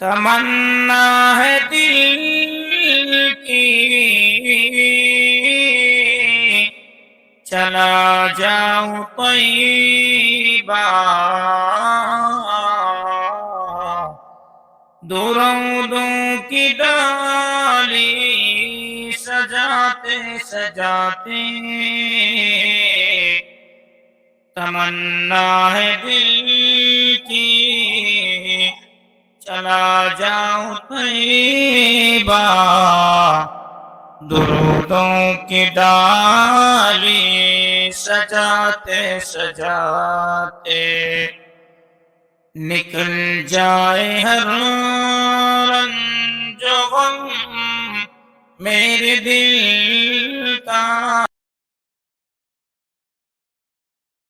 तमन्ना है दिल की चला जाऊं तैयबा दुरूदों की डाली सजाते सजाते तमन्ना है दिल की चला जाऊं तैयबा दुरूदों की डाली सजाते सजाते निकल जाए हर रंज गम मेरे दिल का।